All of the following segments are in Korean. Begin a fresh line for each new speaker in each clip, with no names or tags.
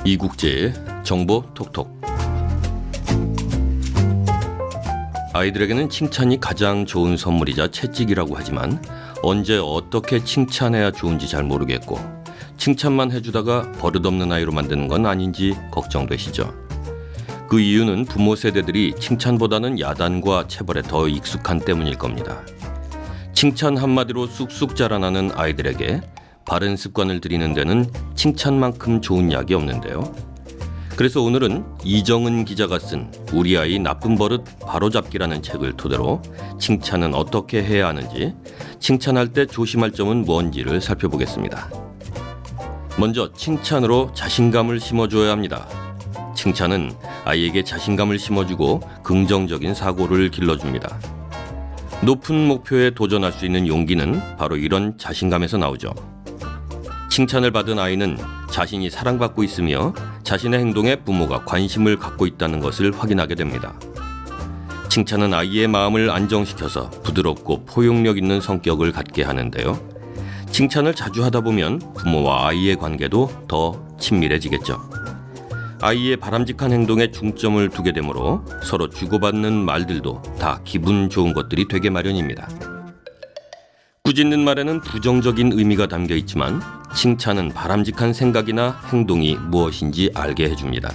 이국제의 정보 톡톡. 아이들에게는 칭찬이 가장 좋은 선물이자 채찍이라고 하지만 언제 어떻게 칭찬해야 좋은지 잘 모르겠고 칭찬만 해주다가 버릇없는 아이로 만드는 건 아닌지 걱정되시죠. 그 이유는 부모 세대들이 칭찬보다는 야단과 체벌에 더 익숙한 때문일 겁니다. 칭찬 한마디로 쑥쑥 자라나는 아이들에게 바른 습관을 들이는 데는 칭찬만큼 좋은 약이 없는데요. 그래서 오늘은 이정은 기자가 쓴 우리 아이 나쁜 버릇 바로잡기라는 책을 토대로 칭찬은 어떻게 해야 하는지, 칭찬할 때 조심할 점은 뭔지를 살펴보겠습니다. 먼저 칭찬으로 자신감을 심어줘야 합니다. 칭찬은 아이에게 자신감을 심어주고 긍정적인 사고를 길러줍니다. 높은 목표에 도전할 수 있는 용기는 바로 이런 자신감에서 나오죠. 칭찬을 받은 아이는 자신이 사랑받고 있으며 자신의 행동에 부모가 관심을 갖고 있다는 것을 확인하게 됩니다. 칭찬은 아이의 마음을 안정시켜서 부드럽고 포용력 있는 성격을 갖게 하는데요. 칭찬을 자주 하다 보면 부모와 아이의 관계도 더 친밀해지겠죠. 아이의 바람직한 행동에 중점을 두게 되므로 서로 주고받는 말들도 다 기분 좋은 것들이 되게 마련입니다. 꾸짖는 말에는 부정적인 의미가 담겨 있지만 칭찬은 바람직한 생각이나 행동이 무엇인지 알게 해줍니다.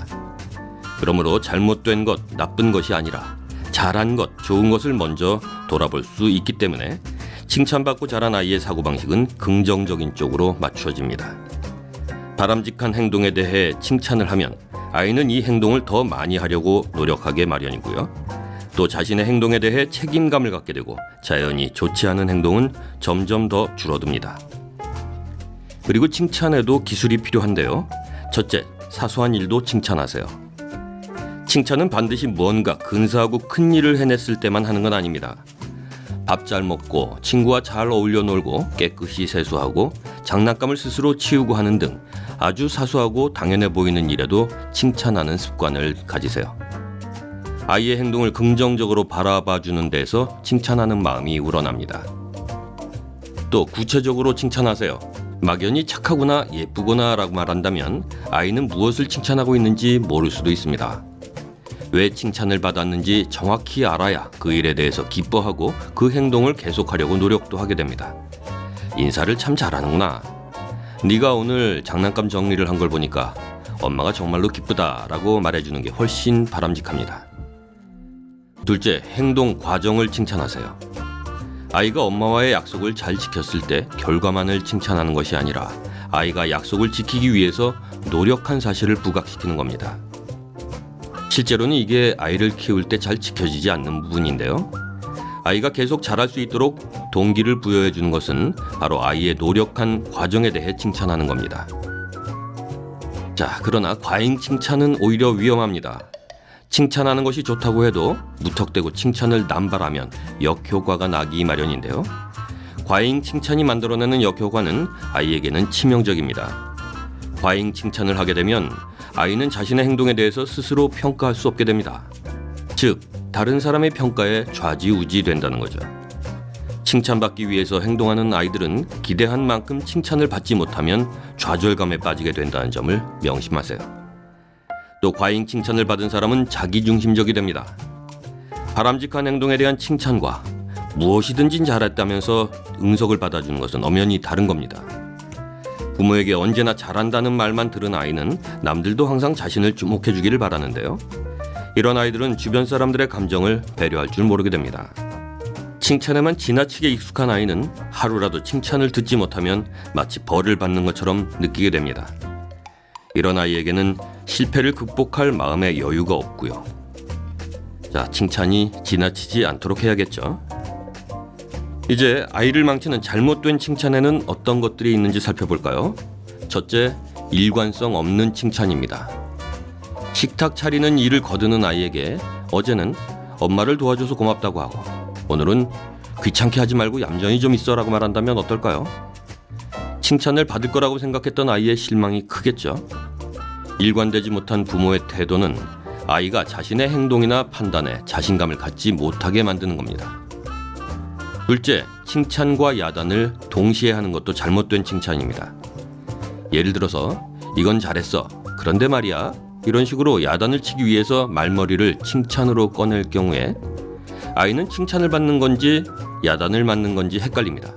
그러므로 잘못된 것, 나쁜 것이 아니라 잘한 것, 좋은 것을 먼저 돌아볼 수 있기 때문에 칭찬받고 자란 아이의 사고방식은 긍정적인 쪽으로 맞춰집니다. 바람직한 행동에 대해 칭찬을 하면 아이는 이 행동을 더 많이 하려고 노력하게 마련이고요. 또 자신의 행동에 대해 책임감을 갖게 되고 자연히 좋지 않은 행동은 점점 더 줄어듭니다. 그리고 칭찬에도 기술이 필요한데요. 첫째, 사소한 일도 칭찬하세요. 칭찬은 반드시 뭔가 근사하고 큰 일을 해냈을 때만 하는 건 아닙니다. 밥 잘 먹고 친구와 잘 어울려 놀고 깨끗이 세수하고 장난감을 스스로 치우고 하는 등 아주 사소하고 당연해 보이는 일에도 칭찬하는 습관을 가지세요. 아이의 행동을 긍정적으로 바라봐주는 데서 칭찬하는 마음이 우러납니다. 또 구체적으로 칭찬하세요. 막연히 착하구나, 예쁘구나 라고 말한다면 아이는 무엇을 칭찬하고 있는지 모를 수도 있습니다. 왜 칭찬을 받았는지 정확히 알아야 그 일에 대해서 기뻐하고 그 행동을 계속하려고 노력도 하게 됩니다. 인사를 참 잘하는구나. 네가 오늘 장난감 정리를 한 걸 보니까 엄마가 정말로 기쁘다 라고 말해주는 게 훨씬 바람직합니다. 둘째, 행동 과정을 칭찬하세요. 아이가 엄마와의 약속을 잘 지켰을 때 결과만을 칭찬하는 것이 아니라 아이가 약속을 지키기 위해서 노력한 사실을 부각시키는 겁니다. 실제로는 이게 아이를 키울 때 잘 지켜지지 않는 부분인데요. 아이가 계속 잘할 수 있도록 동기를 부여해 주는 것은 바로 아이의 노력한 과정에 대해 칭찬하는 겁니다. 자, 그러나 과잉 칭찬은 오히려 위험합니다. 칭찬하는 것이 좋다고 해도 무턱대고 칭찬을 남발하면 역효과가 나기 마련인데요. 과잉 칭찬이 만들어내는 역효과는 아이에게는 치명적입니다. 과잉 칭찬을 하게 되면 아이는 자신의 행동에 대해서 스스로 평가할 수 없게 됩니다. 즉, 다른 사람의 평가에 좌지우지 된다는 거죠. 칭찬받기 위해서 행동하는 아이들은 기대한 만큼 칭찬을 받지 못하면 좌절감에 빠지게 된다는 점을 명심하세요. 또 과잉 칭찬을 받은 사람은 자기중심적이 됩니다. 바람직한 행동에 대한 칭찬과 무엇이든지 잘했다면서 응석을 받아주는 것은 엄연히 다른 겁니다. 부모에게 언제나 잘한다는 말만 들은 아이는 남들도 항상 자신을 주목해 주기를 바라는데요. 이런 아이들은 주변 사람들의 감정을 배려할 줄 모르게 됩니다. 칭찬에만 지나치게 익숙한 아이는 하루라도 칭찬을 듣지 못하면 마치 벌을 받는 것처럼 느끼게 됩니다. 이런 아이에게는 실패를 극복할 마음의 여유가 없고요. 자, 칭찬이 지나치지 않도록 해야겠죠. 이제 아이를 망치는 잘못된 칭찬에는 어떤 것들이 있는지 살펴볼까요? 첫째, 일관성 없는 칭찬입니다. 식탁 차리는 일을 거두는 아이에게 어제는 엄마를 도와줘서 고맙다고 하고 오늘은 귀찮게 하지 말고 얌전히 좀 있어라고 말한다면 어떨까요? 칭찬을 받을 거라고 생각했던 아이의 실망이 크겠죠. 일관되지 못한 부모의 태도는 아이가 자신의 행동이나 판단에 자신감을 갖지 못하게 만드는 겁니다. 둘째, 칭찬과 야단을 동시에 하는 것도 잘못된 칭찬입니다. 예를 들어서 이건 잘했어, 그런데 말이야, 이런 식으로 야단을 치기 위해서 말머리를 칭찬으로 꺼낼 경우에 아이는 칭찬을 받는 건지 야단을 맞는 건지 헷갈립니다.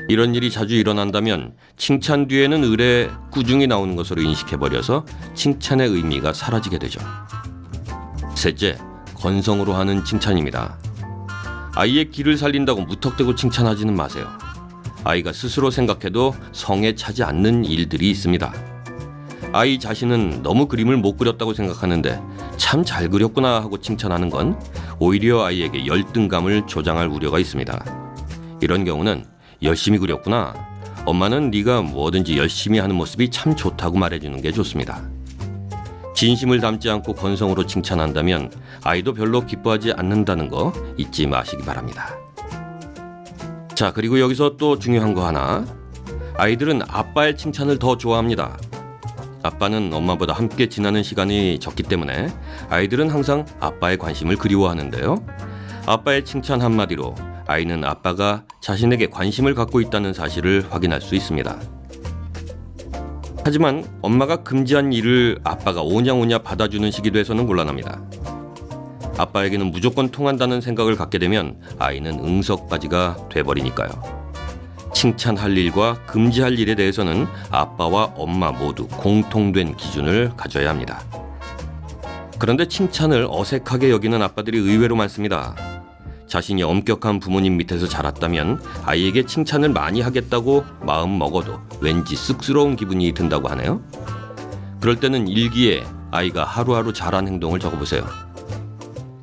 이런 일이 자주 일어난다면 칭찬 뒤에는 을의 꾸중이 나오는 것으로 인식해버려서 칭찬의 의미가 사라지게 되죠. 셋째, 건성으로 하는 칭찬입니다. 아이의 기를 살린다고 무턱대고 칭찬하지는 마세요. 아이가 스스로 생각해도 성에 차지 않는 일들이 있습니다. 아이 자신은 너무 그림을 못 그렸다고 생각하는데 참 잘 그렸구나 하고 칭찬하는 건 오히려 아이에게 열등감을 조장할 우려가 있습니다. 이런 경우는 열심히 그렸구나, 엄마는 네가 뭐든지 열심히 하는 모습이 참 좋다고 말해주는 게 좋습니다. 진심을 담지 않고 건성으로 칭찬한다면 아이도 별로 기뻐하지 않는다는 거 잊지 마시기 바랍니다. 자, 그리고 여기서 또 중요한 거 하나. 아이들은 아빠의 칭찬을 더 좋아합니다. 아빠는 엄마보다 함께 지나는 시간이 적기 때문에 아이들은 항상 아빠의 관심을 그리워하는데요. 아빠의 칭찬 한마디로 아이는 아빠가 자신에게 관심을 갖고 있다는 사실을 확인할 수 있습니다. 하지만 엄마가 금지한 일을 아빠가 오냐오냐 받아주는 시기도 해서는 곤란합니다. 아빠에게는 무조건 통한다는 생각을 갖게 되면 아이는 응석바지가 돼버리니까요. 칭찬할 일과 금지할 일에 대해서는 아빠와 엄마 모두 공통된 기준을 가져야 합니다. 그런데 칭찬을 어색하게 여기는 아빠들이 의외로 많습니다. 자신이 엄격한 부모님 밑에서 자랐다면 아이에게 칭찬을 많이 하겠다고 마음 먹어도 왠지 쑥스러운 기분이 든다고 하네요. 그럴 때는 일기에 아이가 하루하루 잘한 행동을 적어보세요.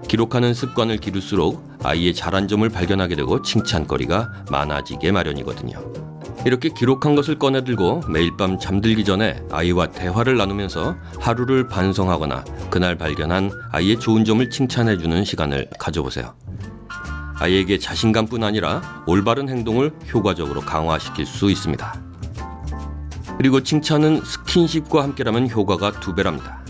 기록하는 습관을 기를수록 아이의 잘한 점을 발견하게 되고 칭찬거리가 많아지게 마련이거든요. 이렇게 기록한 것을 꺼내들고 매일 밤 잠들기 전에 아이와 대화를 나누면서 하루를 반성하거나 그날 발견한 아이의 좋은 점을 칭찬해주는 시간을 가져보세요. 아이에게 자신감뿐 아니라 올바른 행동을 효과적으로 강화시킬 수 있습니다. 그리고 칭찬은 스킨십과 함께라면 효과가 2배랍니다.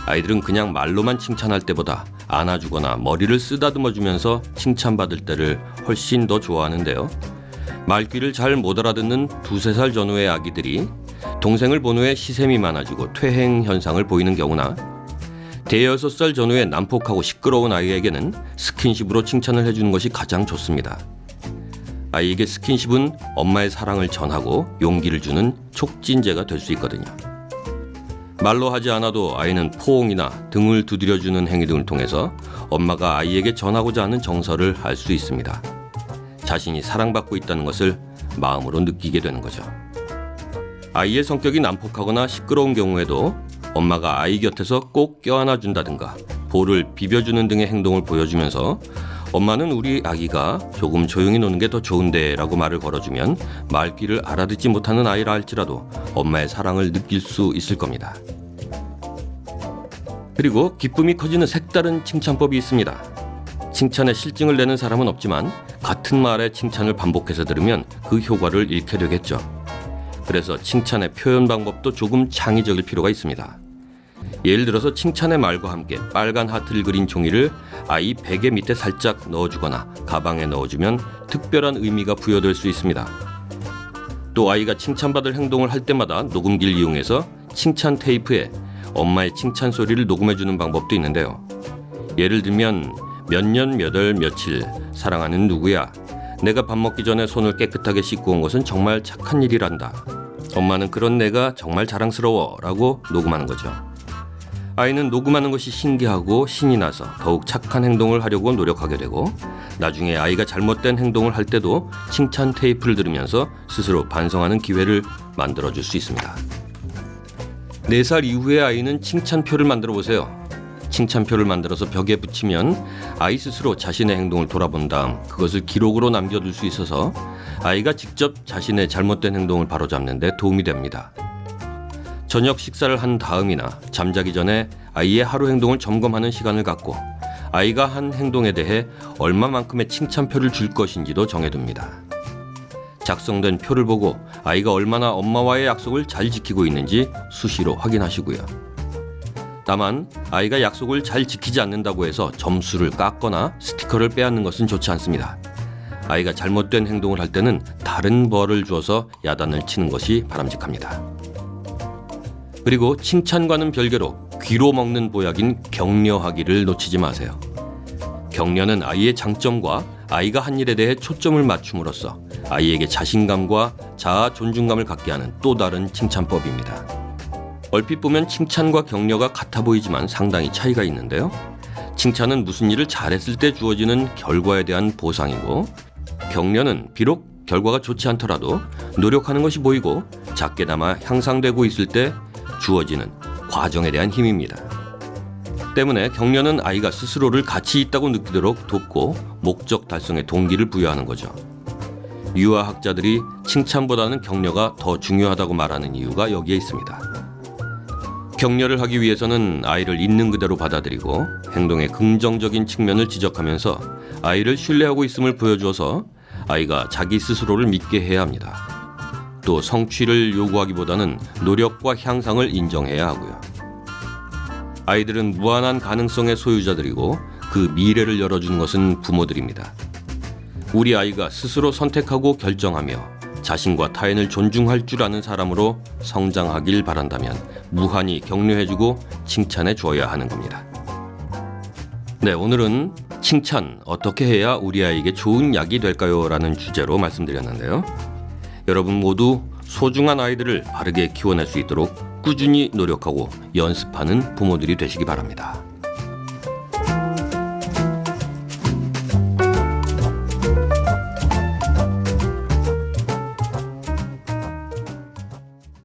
아이들은 그냥 말로만 칭찬할 때보다 안아주거나 머리를 쓰다듬어주면서 칭찬받을 때를 훨씬 더 좋아하는데요. 말귀를 잘 못 알아듣는 2-3살 전후의 아기들이 동생을 본 후에 시샘이 많아지고 퇴행 현상을 보이는 경우나 5-6살 전후에 난폭하고 시끄러운 아이에게는 스킨십으로 칭찬을 해주는 것이 가장 좋습니다. 아이에게 스킨십은 엄마의 사랑을 전하고 용기를 주는 촉진제가 될 수 있거든요. 말로 하지 않아도 아이는 포옹이나 등을 두드려주는 행위 등을 통해서 엄마가 아이에게 전하고자 하는 정서를 알 수 있습니다. 자신이 사랑받고 있다는 것을 마음으로 느끼게 되는 거죠. 아이의 성격이 난폭하거나 시끄러운 경우에도 엄마가 아이 곁에서 꼭 껴안아 준다든가 볼을 비벼주는 등의 행동을 보여주면서 엄마는 우리 아기가 조금 조용히 노는 게 더 좋은데 라고 말을 걸어주면 말귀를 알아듣지 못하는 아이라 할지라도 엄마의 사랑을 느낄 수 있을 겁니다. 그리고 기쁨이 커지는 색다른 칭찬법이 있습니다. 칭찬에 실증을 내는 사람은 없지만 같은 말의 칭찬을 반복해서 들으면 그 효과를 잃게 되겠죠. 그래서 칭찬의 표현 방법도 조금 창의적일 필요가 있습니다. 예를 들어서 칭찬의 말과 함께 빨간 하트를 그린 종이를 아이 베개 밑에 살짝 넣어주거나 가방에 넣어주면 특별한 의미가 부여될 수 있습니다. 또 아이가 칭찬받을 행동을 할 때마다 녹음기를 이용해서 칭찬 테이프에 엄마의 칭찬 소리를 녹음해주는 방법도 있는데요. 예를 들면 몇 년 몇 월 며칠 사랑하는 누구야, 내가 밥 먹기 전에 손을 깨끗하게 씻고 온 것은 정말 착한 일이란다. 엄마는 그런 내가 정말 자랑스러워 라고 녹음하는 거죠. 아이는 녹음하는 것이 신기하고 신이 나서 더욱 착한 행동을 하려고 노력하게 되고 나중에 아이가 잘못된 행동을 할 때도 칭찬 테이프를 들으면서 스스로 반성하는 기회를 만들어줄 수 있습니다. 4살 이후의 아이는 칭찬표를 만들어 보세요. 칭찬표를 만들어서 벽에 붙이면 아이 스스로 자신의 행동을 돌아본 다음 그것을 기록으로 남겨둘 수 있어서 아이가 직접 자신의 잘못된 행동을 바로잡는 데 도움이 됩니다. 저녁 식사를 한 다음이나 잠자기 전에 아이의 하루 행동을 점검하는 시간을 갖고 아이가 한 행동에 대해 얼마만큼의 칭찬표를 줄 것인지도 정해둡니다. 작성된 표를 보고 아이가 얼마나 엄마와의 약속을 잘 지키고 있는지 수시로 확인하시고요. 다만 아이가 약속을 잘 지키지 않는다고 해서 점수를 깎거나 스티커를 빼앗는 것은 좋지 않습니다. 아이가 잘못된 행동을 할 때는 다른 벌을 주어서 야단을 치는 것이 바람직합니다. 그리고 칭찬과는 별개로 귀로 먹는 보약인 격려하기를 놓치지 마세요. 격려는 아이의 장점과 아이가 한 일에 대해 초점을 맞춤으로써 아이에게 자신감과 자아 존중감을 갖게 하는 또 다른 칭찬법입니다. 얼핏 보면 칭찬과 격려가 같아 보이지만 상당히 차이가 있는데요. 칭찬은 무슨 일을 잘했을 때 주어지는 결과에 대한 보상이고, 격려는 비록 결과가 좋지 않더라도 노력하는 것이 보이고 작게나마 향상되고 있을 때 주어지는 과정에 대한 힘입니다. 때문에 격려는 아이가 스스로를 가치 있다고 느끼도록 돕고 목적 달성의 동기를 부여하는 거죠. 유아학자들이 칭찬보다는 격려가 더 중요하다고 말하는 이유가 여기에 있습니다. 격려를 하기 위해서는 아이를 있는 그대로 받아들이고 행동의 긍정적인 측면을 지적하면서 아이를 신뢰하고 있음을 보여주어서 아이가 자기 스스로를 믿게 해야 합니다. 또 성취를 요구하기보다는 노력과 향상을 인정해야 하고요. 아이들은 무한한 가능성의 소유자들이고 그 미래를 열어주는 것은 부모들입니다. 우리 아이가 스스로 선택하고 결정하며 자신과 타인을 존중할 줄 아는 사람으로 성장하길 바란다면 무한히 격려해주고 칭찬해 줘야 하는 겁니다. 네, 오늘은 칭찬 어떻게 해야 우리 아이에게 좋은 약이 될까요? 라는 주제로 말씀드렸는데요. 여러분 모두 소중한 아이들을 바르게 키워낼 수 있도록 꾸준히 노력하고 연습하는 부모들이 되시기 바랍니다.